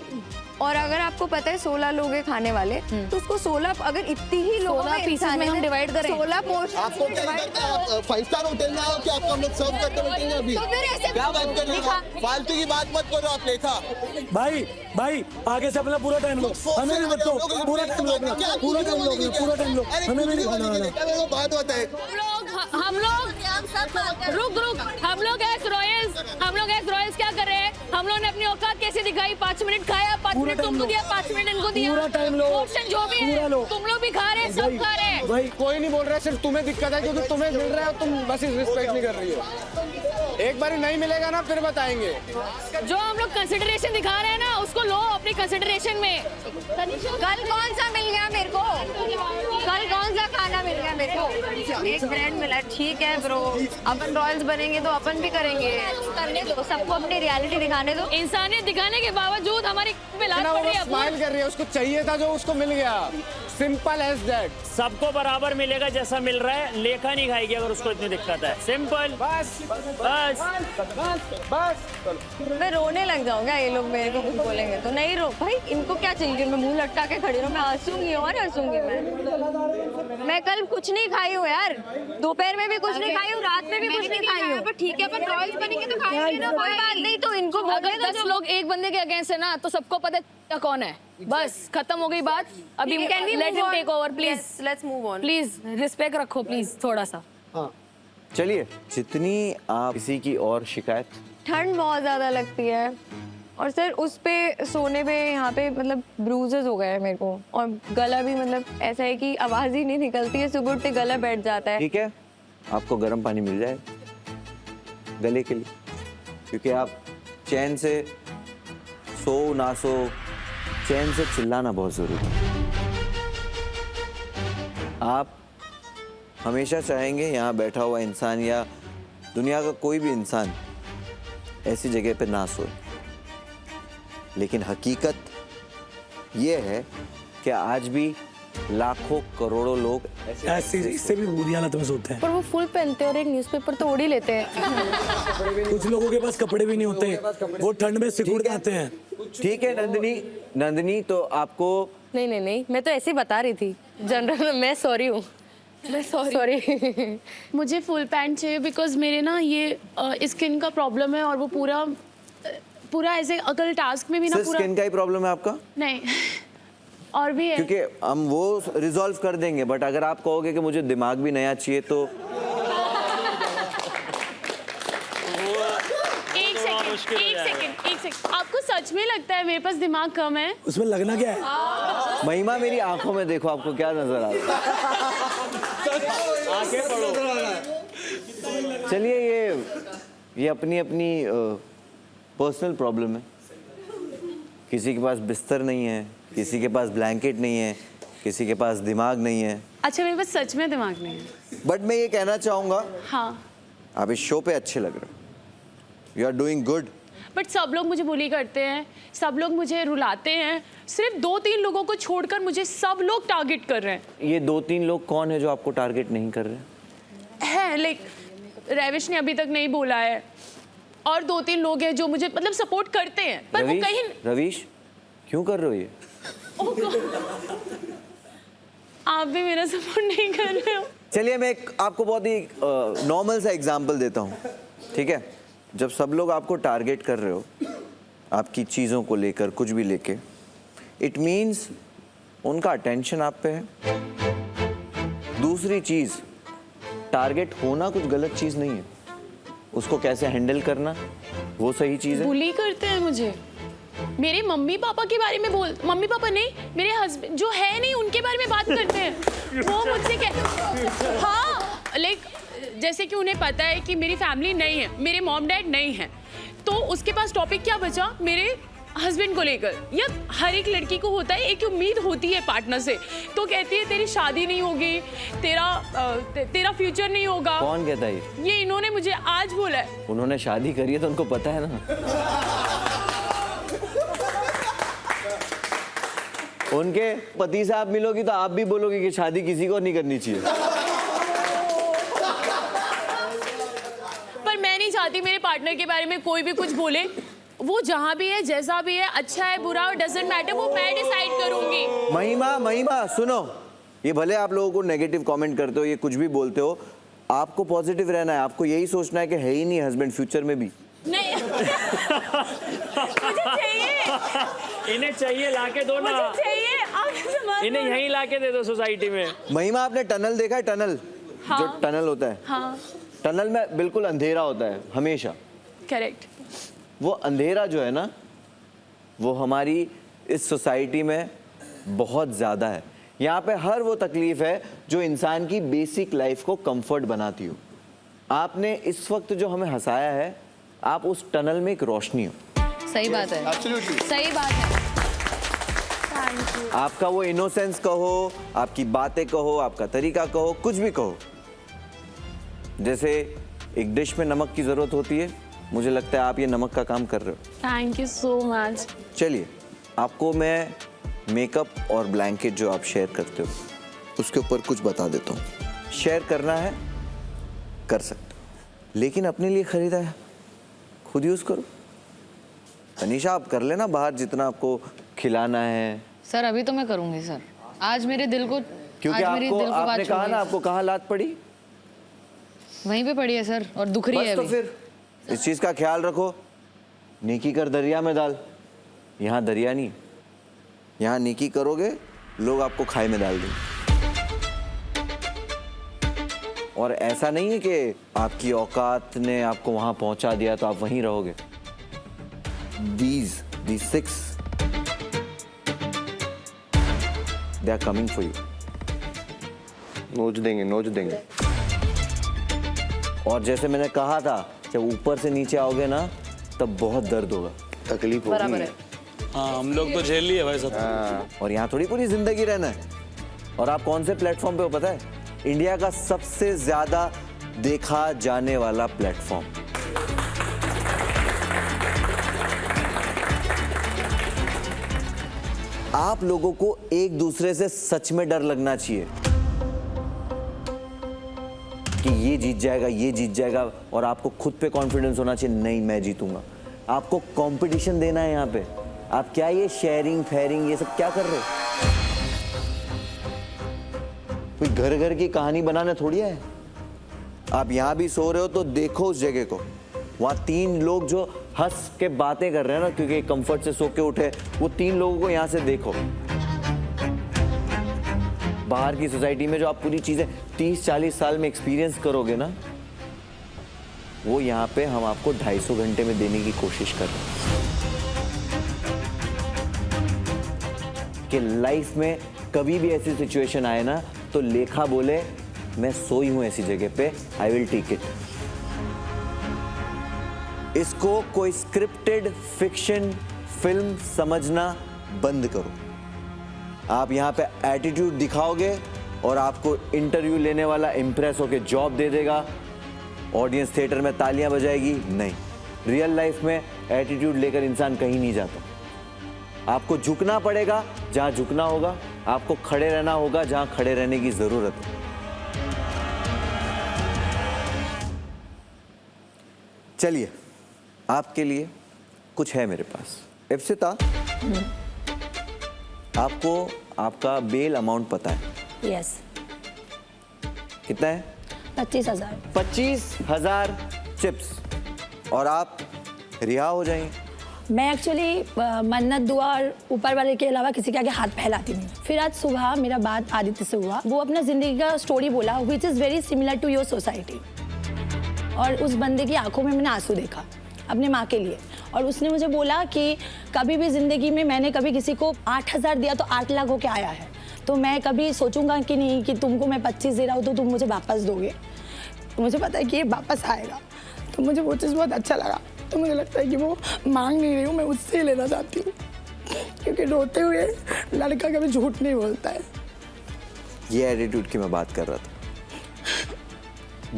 और अगर आपको पता है 16 लोग हैं खाने वाले, तो उसको 16 अगर इतनी ही लोगों 16 पीसेस में हम डिवाइड करें। 16 पोर्शन आपको क्या लगता है 5 स्टार होटल में आओ कि आपको हम लोग सर्व करते बैठेंगे अभी? तो फिर ऐसे क्या बात कर रहे हो? फालतू की बात मत करो आप लेखा। भाई आगे से अपना पूरा टाइम लो, हमें भी मत दो, पूरा टाइम लो, पूरा टाइम लो, हमें भी नहीं खाना। बात होता है हम लोग रुक हम लोग एस रॉयल्स क्या कर रहे हैं? हम लोग ने अपनी औकात कैसे दिखाई? 5 मिनट खाया, 5 मिनट तुमको दिया, 5 मिनट इनको दिया। पूरा टाइम लो, पोर्शन जो भी है तुम लोग भी खा रहे हैं, सब खा रहे हैं। भाई कोई नहीं बोल रहा है, सिर्फ तुम्हें दिक्कत है क्योंकि तुम्हें मिल रहा है, तुम बस रिस्पेक्ट नहीं कर रही हो। एक बार नहीं मिलेगा ना फिर बताएंगे। जो हम लोग कंसिडरेशन दिखा रहे हैं ना, उसको लो अपनी कंसिडरेशन में। कल कौन सा मिल गया मेरे को? कल कौन सा खाना मिल गया मेरे को? एक ब्रेड मिला, ठीक है ब्रो, अपन रॉयल्स बनेंगे तो अपन भी करेंगे। करने दो, सबको अपनी रियलिटी दिखाने दो। इंसानियत दिखाने के बावजूद हमारी मिलाद पड़ रही है। स्माइल कर रही है, उसको चाहिए था जो उसको मिल गया, सिंपल एज दैट। सबको बराबर मिलेगा जैसा मिल रहा है, लेखा नहीं खाएगी अगर उसको इतनी दिक्कत है। सिंपल, बस। मैं रोने लग जाऊंगा ये लोग मेरे को कुछ बोलेंगे तो। नहीं रो भाई, इनको क्या चाहिए? मैं मुंह लटका के खड़ी रहूं? मैं हंसूंगी और हंसूंगी। मैं कल कुछ नहीं खाई हूँ यार, दोपहर में भी कुछ नहीं खाई हूँ, रात में भी कुछ नहीं खाई हूँ। ठीक है, अपन रॉयल्स बनेंगे तो खाएंगे ना, कोई बात नहीं। तो इनको अगर 10 लोग एक बंदे के अगेंस्ट है ना, तो सबको पता है कौन है। बस खत्म हो गई बात। अभी let him take over please. Let's move on. Please respect रखो प्लीज थोड़ा सा। चलिए, जितनी आप किसी की और शिकायत। ठंड बहुत ज्यादा लगती है और सर उस पे सोने पे यहाँ पे मतलब ब्रूजेस हो गए हैं मेरे को, और गला भी मतलब ऐसा है कि आवाज ही नहीं निकलती है, सुबह उठते गला बैठ जाता है। ठीक है, आपको गर्म पानी मिल जाए गले के लिए, क्योंकि आप चैन से सो ना सो, चैन से चिल्लाना बहुत जरूरी है। आप हमेशा चाहेंगे यहाँ बैठा हुआ इंसान या दुनिया का कोई भी इंसान ऐसी जगह पे ना सोए, लेकिन हकीकत ये है कि आज भी लाखों करोड़ों लोग ऐसे इससे भी बुरी हालत में सोते हैं। पर वो फुल पहनते हैं और एक न्यूज़पेपर तो ओढ़ ही लेते हैं। कुछ लोगों के पास कपड़े भी नहीं होते, वो ठंड में सिकुड़ जाते हैं। ठीक है नंदिनी, तो आपको नहीं, मैं तो ऐसे ही बता रही थी जनरल में। मैं सॉरी हूँ, मैं सॉरी। मुझे फुल पैंट चाहिए बिकॉज मेरे ना ये स्किन का प्रॉब्लम है और वो पूरा ऐसे अकल टास्क में भी ना पूरा। स्किन का ही प्रॉब्लम है आपका? नहीं और भी है, क्योंकि हम वो रिजॉल्व कर देंगे, बट अगर आप कहोगे कि मुझे दिमाग भी नया चाहिए तो एक सेकंड। आपको सच में लगता है मेरे पास दिमाग कम है? उसमें लगना क्या है? महिमा, मेरी आंखों में देखो, आपको क्या नजर आ रहा है? चलिए, ये अपनी अपनी पर्सनल प्रॉब्लम है। किसी के पास बिस्तर नहीं है, किसी के पास ब्लैंकेट नहीं है, किसी के पास दिमाग नहीं है। अच्छा, मेरे पास सच में दिमाग नहीं है। बट मैं ये कहना चाहूंगा, हाँ, आप इस शो पे अच्छे लग रहे हो, you are doing good. But सब लोग मुझे बुली करते हैं, सब लोग मुझे रुलाते हैं। सिर्फ 2-3 लोगों को छोड़कर मुझे सब लोग टारगेट कर रहे हैं। ये 2-3 लोग कौन है जो आपको टारगेट नहीं कर रहे? है लाइक रविश ने अभी तक नहीं बोला है, और 2-3 लोग हैं जो मुझे मतलब सपोर्ट करते हैं, पर वो कहीं। रवीश, क्यों कर रहे हो ये? आप भी मेरा सपोर्ट नहीं कर रहे हो। चलिए, मैं आपको बहुत ही नॉर्मल सा एग्जांपल देता हूँ, ठीक है? जब सब लोग आपको टारगेट कर रहे हो आपकी चीज़ों को लेकर, कुछ भी लेके, इट मीन्स उनका अटेंशन आप पे है। दूसरी चीज़, टारगेट होना कुछ गलत चीज़ नहीं है, उसको कैसे हैंडल करना वो सही चीज़ है। बुली करते हैं मुझे, मेरे मम्मी पापा के बारे में मम्मी पापा नहीं, मेरे हस्बैंड जो है नहीं उनके बारे में बात करते हैं। वो मुझसे हाँ, लाइक जैसे कि उन्हें पता है कि मेरी फैमिली नहीं है, मेरे मॉम डैड नहीं है, तो उसके पास टॉपिक क्या बचा? मेरे हस्बैंड को लेकर, या हर एक लड़की को होता है, एक उम्मीद होती है पार्टनर से, तो कहती है तेरी शादी नहीं होगी, तेरा फ्यूचर नहीं होगा। कौन कहता है ये इन्होंने मुझे आज बोला है। उन्होंने शादी करी है तो उनको पता है ना। उनके पति से आप मिलोगी तो आप भी बोलोगे कि शादी किसी को नहीं करनी चाहिए। पर मैं नहीं चाहती मेरे पार्टनर के बारे में कोई भी कुछ बोले। वो जहाँ भी है, जैसा भी है, अच्छा है बुरा, डजंट मैटर, वो मैं डिसाइड करूंगी। महिमा सुनो, ये भले आप लोगों को नेगेटिव कमेंट करते हो, ये कुछ भी बोलते हो, आपको पॉजिटिव रहना है। आपको यही सोचना है कि है ही नहीं हस्बैंड फ्यूचर में भी। नहीं मुझे चाहिए, इन्हें चाहिए, लाके दो ना, मुझे चाहिए, आप इन्हें यहीं लाके दे दो सोसाइटी में। महिमा, आपने टनल देखा है? टनल, हाँ। जो टनल होता है, हाँ टनल में बिल्कुल अंधेरा होता है हमेशा। करेक्ट। वो अंधेरा जो है ना, वो हमारी इस सोसाइटी में बहुत ज़्यादा है। यहाँ पे हर वो तकलीफ है जो इंसान की बेसिक लाइफ को कंफर्ट बनाती हो। आपने इस वक्त जो हमें हंसाया है, आप उस टनल में एक रोशनी हो। सही बात है, सही बात है। आपका वो इनोसेंस कहो, आपकी बातें कहो, आपका तरीका कहो, कुछ भी कहो। जैसे एक डिश में नमक की ज़रूरत होती है, मुझे लगता है आप ये नमक का काम कर रहे हो। Thank you so much. चलिए, आपको मैं मेकअप और ब्लैंकेट जो आप शेयर करते हो उसके ऊपर कुछ बता देता हूँ। शेयर करना है कर सकते हो, लेकिन अपने लिए खरीदा है खुद यूज़ करो। तनीषा, आप कर लेना बाहर जितना आपको खिलाना है। सर अभी तो मैं करूंगी सर, आज मेरे दिल को, क्योंकि आज मेरे आपको, दिल को आपने बात कहा छू ना, गई। आपको कहाँ लात पड़ी? वहीं पे पड़ी है सर, और दुख रही बस है तो अभी। फिर इस चीज़ का ख्याल रखो। नेकी कर दरिया में डाल, यहाँ दरिया नहीं, यहाँ नेकी करोगे लोग आपको खाई में डाल देंगे। और ऐसा नहीं है कि आपकी औकात ने आपको वहां पहुंचा दिया तो आप वहीं रहोगे। These 6 they are coming for you. नोच देंगे। और जैसे मैंने कहा था, जब ऊपर से नीचे आओगे ना तब बहुत दर्द होगा, तकलीफ बराबर होगी। है। हाँ, हम लोग तो झेल लिए भाई सब। और यहाँ थोड़ी पूरी जिंदगी रहना है। और आप कौन से प्लेटफॉर्म पे हो पता है? इंडिया का सबसे ज्यादा देखा जाने वाला प्लेटफॉर्म। आप लोगों को एक दूसरे से सच में डर लगना चाहिए कि ये जीत जाएगा, ये जीत जाएगा, और आपको खुद पे कॉन्फिडेंस होना चाहिए, नहीं मैं जीतूंगा। आपको कंपटीशन देना है यहाँ पे। आप क्या ये शेयरिंग फेयरिंग ये सब क्या कर रहे हो? कोई घर घर की कहानी बनाना थोड़ी है। आप यहाँ भी सो रहे हो तो देखो उस जगह को, वहाँ 3 लोग जो हंस के बातें कर रहे हैं ना, क्योंकि कंफर्ट से सो के उठे, वो 3 लोगों को यहाँ से देखो। बाहर की सोसाइटी में जो आप पूरी चीजें 30-40 साल में एक्सपीरियंस करोगे ना, वो यहाँ पे हम आपको 250 घंटे में देने की कोशिश कर रहे हैं। कि लाइफ में कभी भी ऐसी सिचुएशन आए ना तो लेखा बोले मैं सोई हूं ऐसी जगह पे, आई विल टेक इट। इसको कोई स्क्रिप्टेड फिक्शन फिल्म समझना बंद करो। आप यहाँ पे एटीट्यूड दिखाओगे और आपको इंटरव्यू लेने वाला इंप्रेस होके जॉब दे देगा, ऑडियंस थिएटर में तालियां बजाएगी। नहीं, रियल लाइफ में एटीट्यूड लेकर इंसान कहीं नहीं जाता। आपको झुकना पड़ेगा जहां झुकना होगा, आपको खड़े रहना होगा जहां खड़े रहने की जरूरत है। चलिए, आपके लिए कुछ है मेरे पास। इप्सिता, आपको आपका बेल अमाउंट पता है? यस। कितना है? 25,000। 25,000 चिप्स, और आप रिहा हो जाएंगे। मैं एक्चुअली मन्नत दुआ और ऊपर वाले के अलावा किसी के आगे हाथ फैलाती नहीं। फिर आज सुबह मेरा बात आदित्य से हुआ, वो अपना जिंदगी का स्टोरी बोला which is very similar to your society. और उस बंदे की आंखों में मैंने आंसू देखा अपने माँ के लिए। और उसने मुझे बोला कि कभी भी ज़िंदगी में मैंने कभी किसी को 8,000 दिया तो 8 लाख होके आया है, तो मैं कभी सोचूंगा कि नहीं कि तुमको मैं 25 दे रहा हूँ तो तुम मुझे वापस दोगे। तो मुझे पता है कि ये वापस आएगा, तो मुझे वो चीज़ बहुत अच्छा लगा। तो मुझे लगता है कि वो मांग नहीं रही हूँ, मैं उससे ही लेना चाहती हूँ, क्योंकि रोते हुए लड़का कभी झूठ नहीं बोलता है। ये एटीट्यूड की मैं बात कर रहा था।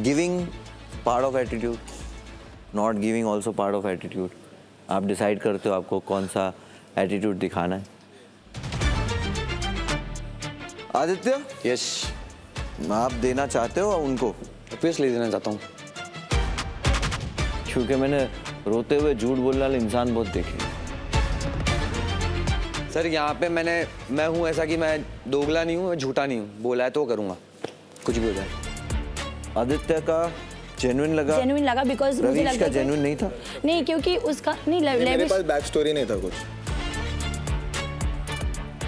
Giving part of attitude, not giving also part of attitude. आप डिसाइड करते हो आपको कौन सा एटीट्यूड दिखाना है। आदित्य, यस, आप देना चाहते हो उनको? ऑब्वियसली देना चाहता हूँ। क्योंकि मैंने रोते हुए झूठ बोलने वाले इंसान बहुत देखे। सर यहाँ पे मैं हूँ ऐसा कि मैं दोगला नहीं हूँ, मैं झूठा नहीं हूँ। बोला है तो करूँगा, कुछ भी हो जाए। आदित्य का जेन्युइन लगा बिकॉज मुझे रवीश लगता का जेन्युइन नहीं था। नहीं, क्योंकि उसका नहीं मेरे पास बैक स्टोरी नहीं था कुछ।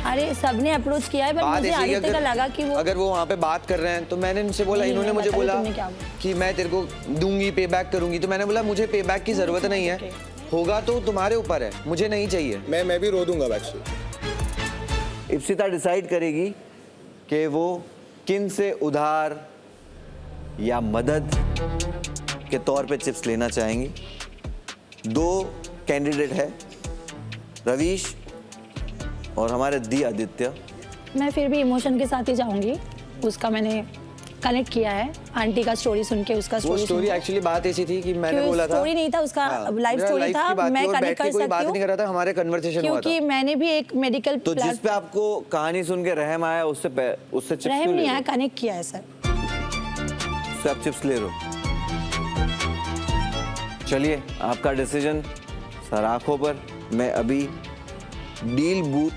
अरे सबने अप्रोच किया है, पर बात मुझे ऐसी है आदित्य का लगा कि वो अगर वो वहाँ पे बात कर रहे हैं तो मैंने इनसे बोला, नहीं, इन्होंने मैं मुझे बताऊँ बोला तुमने क्या बोला? कि मैं तेरे को दूंगी, पे बैक करूंगी। तो मैंने बोला मुझे पे बैक की जरूरत नहीं है, होगा तो तुम्हारे ऊपर है, मुझे नहीं चाहिए। मैं भी रो दूंगा बैक स्टोरी। इप्सिता डिसाइड करेगी कि वो किन से उधार या मदद के तौर पे चिप्स लेना चाहेंगी। 2 कैंडिडेट है, रवीश और हमारे दी आदित्य। मैं फिर भी इमोशन के साथ ही जाऊंगी। उसका मैंने कनेक्ट किया है, आंटी का स्टोरी सुन के, उसका वो स्टोरी एक्चुअली बात ऐसी थी कि मैंने बोला था, स्टोरी नहीं था उसका, लाइफ मेरा स्टोरी life था। की बात मैं थी और कनेक्ट बैठ के कर कोई सकती बात हूँ नहीं कर रहा था, हमारे कन्वर्सेशन हुआ था। क्योंकि मैंने भी एक मेडिकल तो जिस पे आपको कहानी सुन के रहम आया उससे चिप्स रहम क्यों ले नहीं रहे आया, हो? कनेक्ट किया है सर। उससे आप चिप्स ले रहे हो। चलिए आपका डिसीजन सर आंखों पर। मैं अभी डील बूथ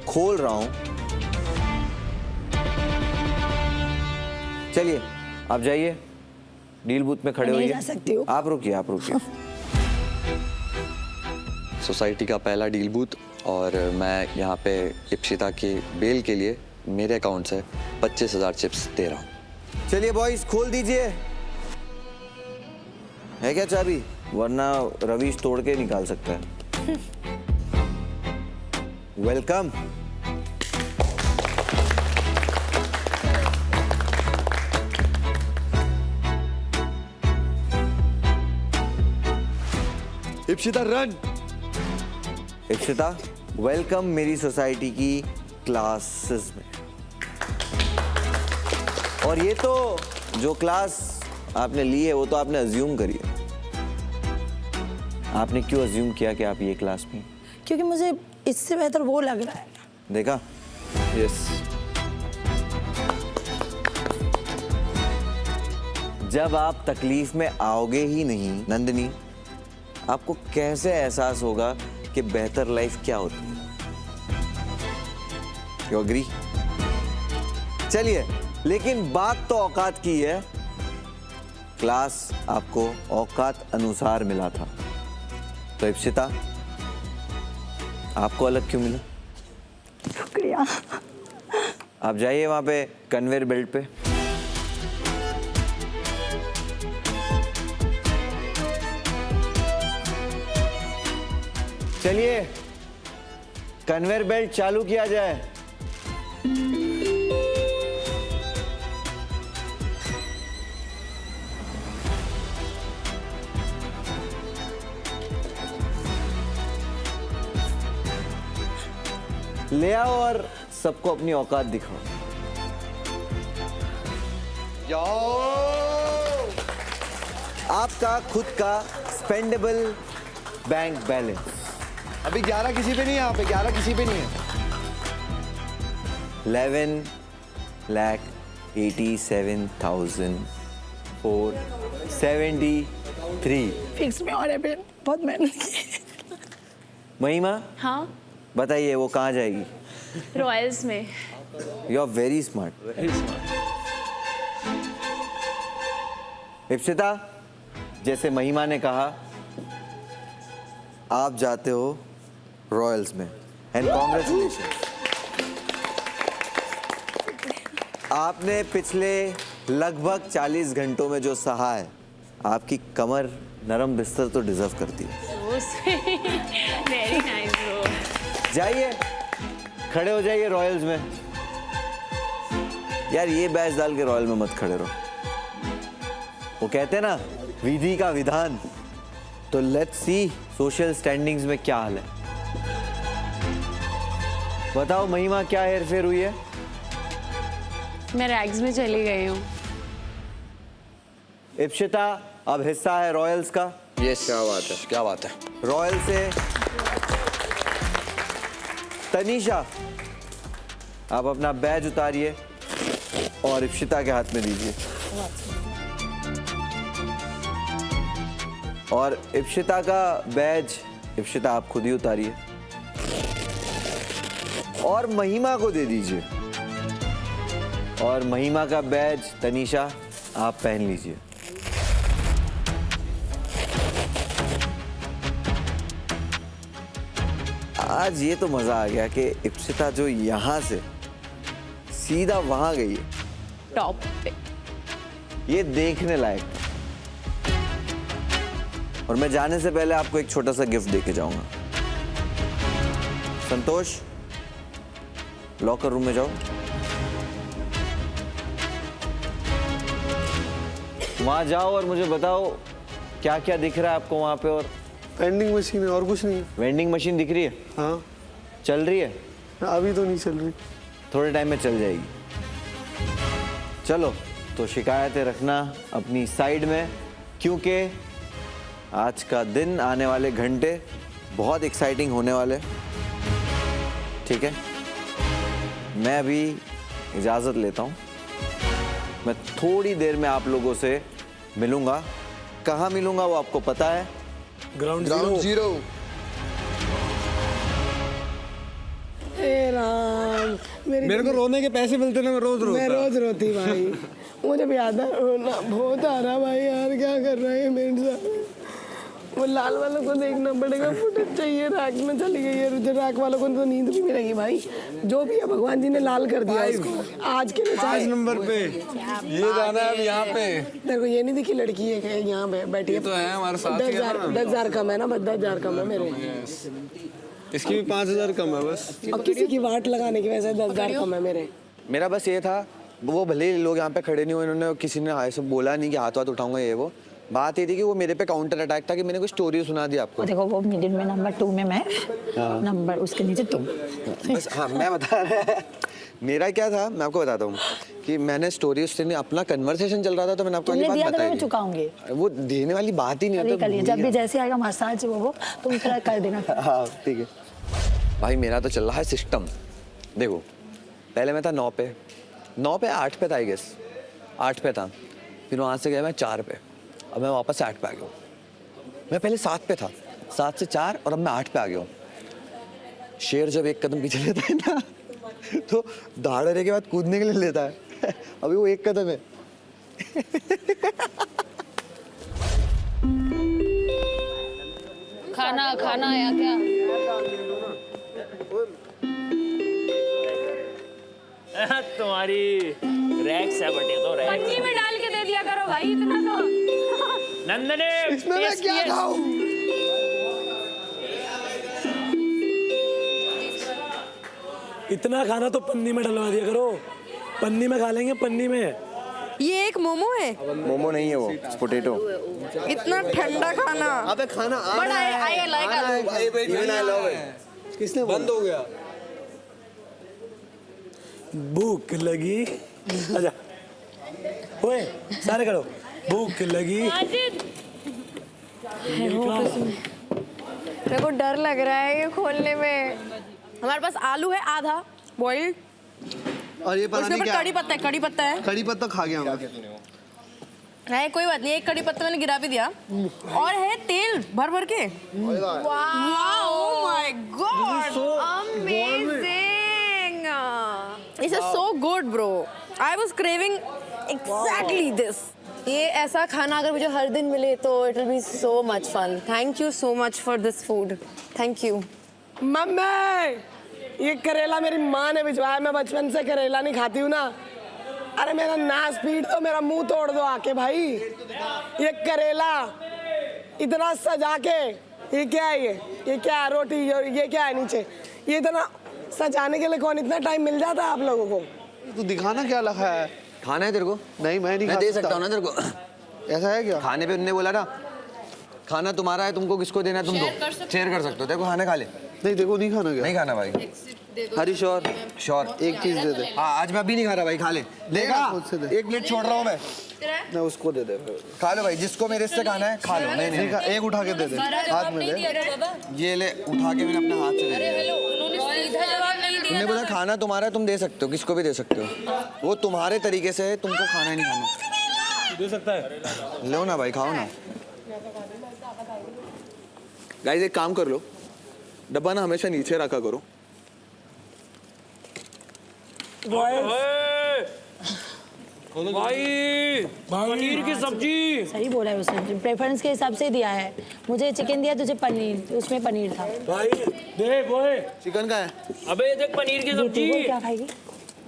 खोल रहा हूं। चलिए आप जाइए, डील बूथ में खड़े नहीं होइए। जा सकती हूँ। आप रुकिए। सोसाइटी का पहला डील बूथ, और मैं यहाँ पे इप्सिता की बेल के लिए मेरे अकाउंट से 25,000 चिप्स दे रहा हूँ। चलिए बॉयज खोल दीजिए। है क्या चाबी? वरना रवीश तोड़ के निकाल सकता है। Welcome. Ipsita run. Ipsita welcome मेरी सोसाइटी की क्लासेस में। और ये तो जो क्लास आपने ली है वो तो आपने अज्यूम करी है। आपने क्यों अज्यूम किया कि आप ये क्लास में? क्योंकि मुझे इससे बेहतर वो लग रहा है। देखा? यस। जब आप तकलीफ में आओगे ही नहीं नंदिनी, आपको कैसे एहसास होगा कि बेहतर लाइफ क्या होती है? You agree? चलिए, लेकिन बात तो औकात की है। क्लास आपको औकात अनुसार मिला था, तो इप्सिता आपको अलग क्यों मिला? शुक्रिया। आप जाइए वहां पे कन्वेयर बेल्ट पे। चलिए कन्वेयर बेल्ट चालू किया जाए। ले आओ और सबको अपनी औकात दिखाओ। आपका खुद का स्पेंडेबल बैंक बैलेंस अभी 11 किसी पे नहीं है, यहाँ पे 11 किसी पे नहीं है। 11,87,473। फिक्स में और है, बहुत मेहनत की। महिमा हाँ, बताइए वो कहाँ जाएगी? रॉयल्स में। You are very smart. Ipsita, जैसे महिमा ने कहा, आप जाते हो रॉयल्स में, एंड कॉन्ग्रेचुलेशन। आपने पिछले लगभग 40 घंटों में जो सहा है, आपकी कमर नरम बिस्तर तो डिजर्व करती है। Very nice bro. जाइए, खड़े हो जाइए रॉयल्स में। यार ये बैच डाल के रॉयल में मत खड़े रहो। वो कहते हैं ना, विधि का विधान। तो लेट्स सी सोशल स्टैंडिंग्स में क्या हाल है। बताओ महिमा, क्या हेरफेर हुई है? मैं रैग्स में चली गई हूँ। इप्शिता अब हिस्सा है रॉयल्स का। यस, क्या बात है, क्या बात है। रॉयल से तनीषा, आप अपना बैज उतारिए और इप्शिता के हाथ में दीजिए। और इप्शिता का बैज इप्शिता आप खुद ही उतारिए और महिमा को दे दीजिए। और महिमा का बैज तनीषा आप पहन लीजिए। आज ये तो मजा आ गया कि इप्सिता जो यहां से सीधा वहां गई है, टॉप पे। ये देखने लायक था। और मैं जाने से पहले आपको एक छोटा सा गिफ्ट देके जाऊंगा। संतोष, लॉकर रूम में जाओ। वहां जाओ और मुझे बताओ क्या क्या दिख रहा है आपको वहां पे। और वेंडिंग मशीन है और कुछ नहीं। वेंडिंग मशीन दिख रही है? हाँ, चल रही है? अभी तो नहीं चल रही, थोड़े टाइम में चल जाएगी। चलो, तो शिकायतें रखना अपनी साइड में, क्योंकि आज का दिन, आने वाले घंटे बहुत एक्साइटिंग होने वाले। ठीक है, मैं अभी इजाज़त लेता हूँ। मैं थोड़ी देर में आप लोगों से मिलूंगा। कहाँ मिलूंगा वो आपको पता है, ग्राउंड जीरो। हे राम, मेरे को रोने के पैसे मिलते ना, मैं रोज मैं रोता। रोज रोती भाई। मुझे भी याद है, रोना बहुत आ रहा भाई यार, क्या कर रहे हैं मेरे साथ। वो लाल वालों को देखना पड़ेगा, फुटेज चाहिए। रैक में चली गई है, रैक वालों को तो नींद भी मिलेगी भाई। जो भी है भगवान जी ने लाल कर दिया उसको आज के लिए। 5 नंबर पे ये जाना है अब यहाँ पे। तेरे को ये नहीं दिखी लड़की है कि यहाँ पे बैठी है? तो है हमारे साथ ही है ना। 10,000 कम है ना, 10,000 कम है मेरे। इसकी भी 5,000 कम है बस। और किसी की वाट लगाने की वजह से 10,000 कम है मेरे। मेरा बस ये था, वो भले लोग यहाँ पे खड़े नहीं हुए, इन्होंने किसी ने ऐसा बोला नहीं कि हाथ वाथ उठाऊंगा ये वो। बात ये थी कि वो मेरे पे काउंटर अटैक था कि मैंने कोई स्टोरी सुना दी आपको। देखो, वो मिडिल में नंबर 2 में मैं, नंबर उसके नीचे तुम। बस हाँ, मैं बता रहा मेरा क्या था, मैं आपको बताता हूँ कि मैंने स्टोरी, उससे अपना कन्वर्सेशन चल रहा था, तो मैंने आपको तुमने बात दिया तो बताई मैं थी। चुकाऊंगी। वो देने वाली बात ही नहीं करिए, होती। करिए, जब भी जैसे आएगा मसाज वो तुम थोड़ा कर देना। हाँ ठीक है भाई, मेरा तो चल रहा है सिस्टम। देखो, पहले मैं था 9 पे, 8 पे था आई गेस, 8 पे था। फिर वहाँ से गया मैं 4 पे, अब मैं वापस से 8 पे आ गया हूँ। मैं पहले 7 पे था, 7 से 4, और अब मैं 8 पे आ गया हूँ। शेर जब एक कदम पीछे लेता है ना तो दहाड़ने के बाद कूदने के लिए लेता है। अभी वो 1 कदम है। खाना खाना आया क्या? तुम्हारी रैक्स है बटे, तो रैक्स पन्नी में डाल के दे दिया करो भाई, इतना तो। नंदने इसमें मैं क्या खाऊं? इतना खाना तो पन्नी में डलवा दिया करो, पन्नी में खा लेंगे, पन्नी में। ये एक मोमो है, मोमो नहीं है वो, पोटैटो। इतना ठंडा खाना। अबे खाना But I like आलू। किसने बंद हो गया? भूख लगी, अच्छा ओए सारे करो, भूख लगी। मेरे को डर लग रहा है ये खोलने में। हमारे पास आलू है आधा बॉइल्ड, और ये पता उसके नहीं ऊपर क्या, कड़ी पत्ता है, कड़ी पत्ता है। कड़ी पत्ता खा गया हूँ। है कोई बात नहीं, एक कड़ी पत्ता मैंने गिरा भी दिया। और है तेल भर भर के। Wow my God, amazing, this is so good bro. I was craving exactly this. ये ऐसा खाना अगर मुझे हर दिन मिले तो it will be so much fun. Thank you so much for this food, thank you. Mummy, ये करेला मेरी माँ ने भिजवाया, मैं बचपन से करेला नहीं खाती हूँ ना। अरे मेरा नाश पीट दो, मेरा मुंह तोड़ दो आके भाई। ये करेला इतना सजा के, ये क्या है? ये क्या है? रोटी, ये क्या है नीचे? ये इतना सजाने के लिए कौन इतना टाइम मिल जाता है आप लोगों को? तू दिखाना क्या लिखा है? खाना है तेरे को? नहीं, मैं नहीं मैं खा दे सकता हूँ ना तेरे को। ऐसा है क्या? खाने पे उन्होंने बोला ना, खाना तुम्हारा है, तुमको किसको देना है तुम दो, शेयर कर सकते हो। देखो खाना खा ले। नहीं देखो नहीं खाना क्या? नहीं खाना भाई। हरी श्योर श्योर। एक चीज दे दे। हाँ आज मैं अभी नहीं खा रहा भाई, खा ले। लेगा मुझसे दे। एक प्लेट छोड़ रहा हूँ मैं। ना उसको दे दे। खा लो भाई, जिसको मेरे से खाना है खा लो। नहीं नहीं नहीं, एक उठा के दे दे, हाथ में दे। ये ले, उठा के मैंने अपने हाथ से दे दिया। तुमने बोला खाना तुम्हारा है, तुम दे सकते हो, किसको भी दे सकते हो। वो तुम्हारे तरीके से है, तुमको खाना ही नहीं खाना। दे सकता है। लो ना भाई, खाओ ना। गाइस एक काम कर लो, डब्बा ना हमेशा नीचे रखा करो। भाई पनीर की सब्जी। सही बोला है उसने, प्रेफरेंस के हिसाब से दिया है। मुझे चिकन दिया, तुझे पनीर, उसमें पनीर था। भाई दे बोए। चिकन का है। अबे ये देख पनीर की सब्जी। क्या खाएगी?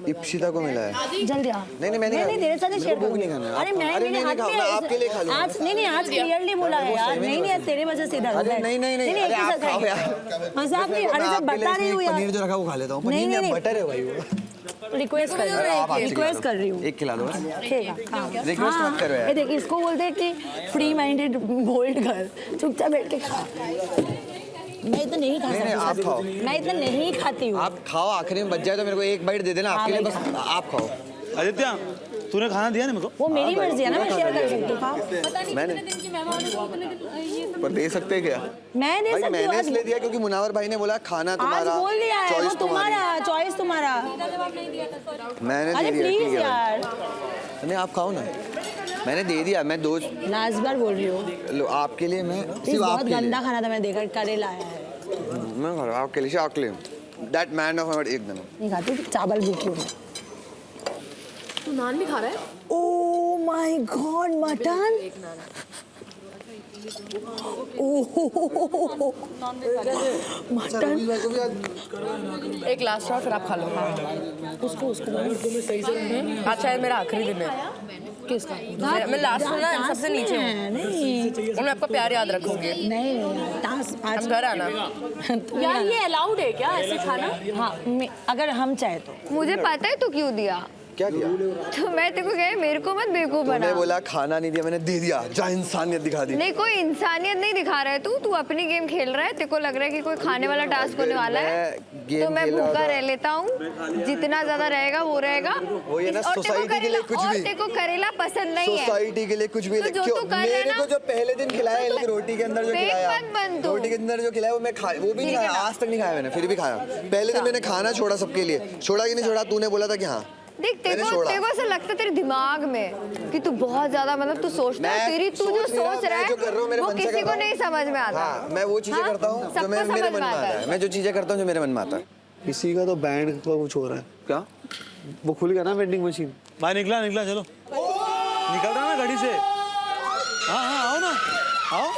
इप्सिता को मिला है। जल्दी आ। नहीं मैं नहीं तेरे साथ शेयर भूख नहीं खाना है। अरे मैं अरे मेरे नहीं हाथ खाओ, में मैं आपके लिए खा लूंगा। आज नहीं आज क्लियरली बोला है यार। नहीं तेरे वजह से इधर। अरे नहीं एक ही साथ खाएंगे। मजाक नहीं, अरे सब बता रही हूँ यार। पनीर जो रखा वो खा लेता हूँ। नहीं, पनीर नहीं, में बटर है भाई वो। रिक्वेस्ट कर रही हूँ। एक खिला दो बस। रिक्वेस्ट मत करो यार। देख इसको बोलते हैं कि फ्री माइंडेड बोल्ड कर, चुपचाप बैठ के खा। मैं इतना नहीं खा नहीं, आप सकती। खाओ। मैं इतना नहीं खाती हूँ। आप खाओ, आखिरी में बच जाए तो मेरे को एक बाइट दे देना आपके लिए, बस आप खाओ। आदित्य तूने खाना दिया ना मेरे को? वो मेरी मर्जी है ना, मैं शेयर कर सकती हूँ। खाओ। मैंने पर दे सकते क्या? मैं दे भाई सकती हूँ। मैंने इसलिए दिया क्योंकि मुनावर भाई ने बोला खाना आज तुम्हारा, बोल दिया है, वो चॉइस तुम्हारी। तुम्हारा चॉइस तुम्हारा। मैंने अरे दे दिया, प्लीज ठीक है यार, भाई। नहीं आप खाओ ना, मैंने दे दिया। मैं दो लास्ट बार बोल रही हूँ। लो आपके लिए, मैं प्लीज, सिर्फ बहुत आपके लिए। गंदा खाना था, मैं देखकर करेला आया है। मैं खा रहा हूँ आपके लिए, सिर्फ आपके लिए। दैट मैन ऑफ माय एक दिन। नहीं खाती, चावल भूखी हूँ। तू नान भी खा रहा है? Oh my God, mutton. Mutton. एक लास्ट और फिर आप खा लो। उसको अच्छा है, मेरा आखिरी दिन है। किसका? मैं लास्ट में ना सबसे नीचे हूँ। नहीं मैं आपका प्यार याद रखूंगी। नहीं, हम घर आना। यार ये अलाउड है क्या ऐसे खाना? हाँ, अगर हम चाहे तो। मुझे पता है तू क्यों दिया। क्या किया? तो मैं तेरे को कह, मेरे को मत बेवकूफ बना। तूने बोला खाना नहीं दिया, मैंने दे दिया। जा इंसानियत दिखा दी। नहीं, कोई इंसानियत नहीं दिखा रहा है तू अपनी गेम खेल रहा है। तेरे को लग रहा है कि कोई खाने वाला टास्क होने वाला है, तो मैं भूखा रह लेता हूँ। जितना ज्यादा रहेगा वो रहेगा। वो ये ना सोसाइटी के लिए कुछ भी। तेरे को करेला पसंद नहीं है, सोसाइटी के लिए कुछ भी। तो जो क्यों? तू कर मेरे रहा है को जो पहले दिन खिलाया, तो रोटी के अंदर जो पेट खिलाया, मत बंद तू। रोटी के अंदर जो खिलाया वो मैं वो भी नहीं खाया, आज तक नहीं खाया मैंने, फिर भी खाया। पहले दिन मैंने खाना छोड़ा सबके लिए। छोड़ा कि नहीं छोड़ा? तूने बोला था कि हाँ। देख, तेरे को ऐसा लगता है तेरे दिमाग में कि तू बहुत ज्यादा, मतलब तू सोचता है, तेरी तू जो सोच रहा है वो किसी को नहीं समझ में आता। हाँ, मैं वो चीजें करता हूँ जो मेरे मन में आता है। मैं जो चीजें करता हूँ जो मेरे मन में आता है। किसी का तो बैंड का कुछ हो रहा है। क्या? वो खुल गया ना वेंडिंग मशीन। भाई निकला चलो, निकल रहा ना गाड़ी से। हाँ आओ ना, आओ।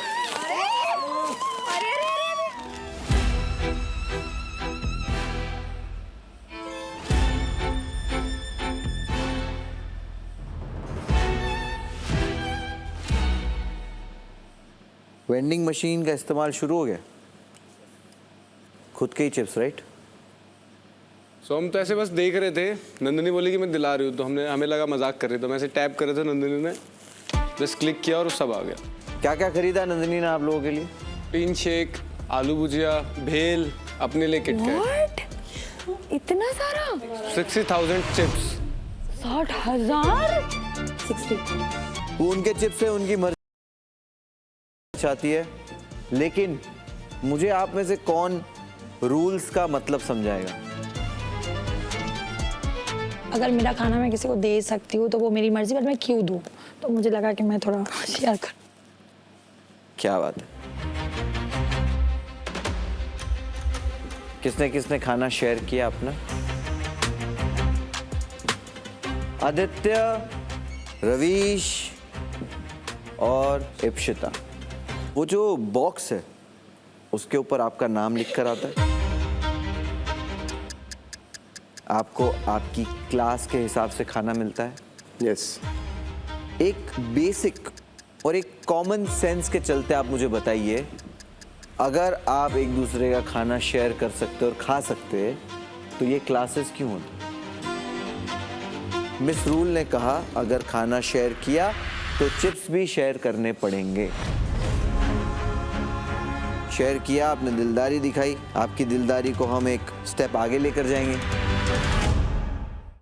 वेंडिंग मशीन का इस्तेमाल शुरू हो गया। खुद के ही चिप्स, राइट? सो हम तो ऐसे बस देख रहे थे, नंदिनी बोली कि मैं दिला रही हूँ, तो हमें लगा मजाक कर रही, तो मैं ऐसे टैप कर रहे थे, नंदिनी ने बस क्लिक किया और सब आ गया। क्या क्या खरीदा नंदिनी ने आप लोगों के लिए? टीन शेक, आलू भुजिया, भेल, अपने लिए किटकैट। इतना सारा? 60,000 चिप्स। 60,000? 60। वो उनके चिप्स है, उनकी मर्जी चाहती है, लेकिन मुझे आप में से कौन रूल्स का मतलब समझाएगा? अगर मेरा खाना मैं किसी को दे सकती हूँ तो वो मेरी मर्जी, पर मैं क्यों दूँ? तो मुझे लगा कि मैं थोड़ा शेयर कर। क्या बात है। किसने किसने खाना शेयर किया अपना? आदित्य, रवीश और इप्सिता। वो जो बॉक्स है उसके ऊपर आपका नाम लिख कर आता है। आपको आपकी क्लास के हिसाब से खाना मिलता है। यस। एक बेसिक और एक कॉमन सेंस के चलते आप मुझे बताइए, अगर आप एक दूसरे का खाना शेयर कर सकते और खा सकते तो ये क्लासेस क्यों होती? मिस रूल ने कहा अगर खाना शेयर किया तो चिप्स भी शेयर करने पड़ेंगे। शेयर किया, आपने दिलदारी दिखाई। आपकी दिलदारी को हम एक स्टेप आगे लेकर जाएंगे।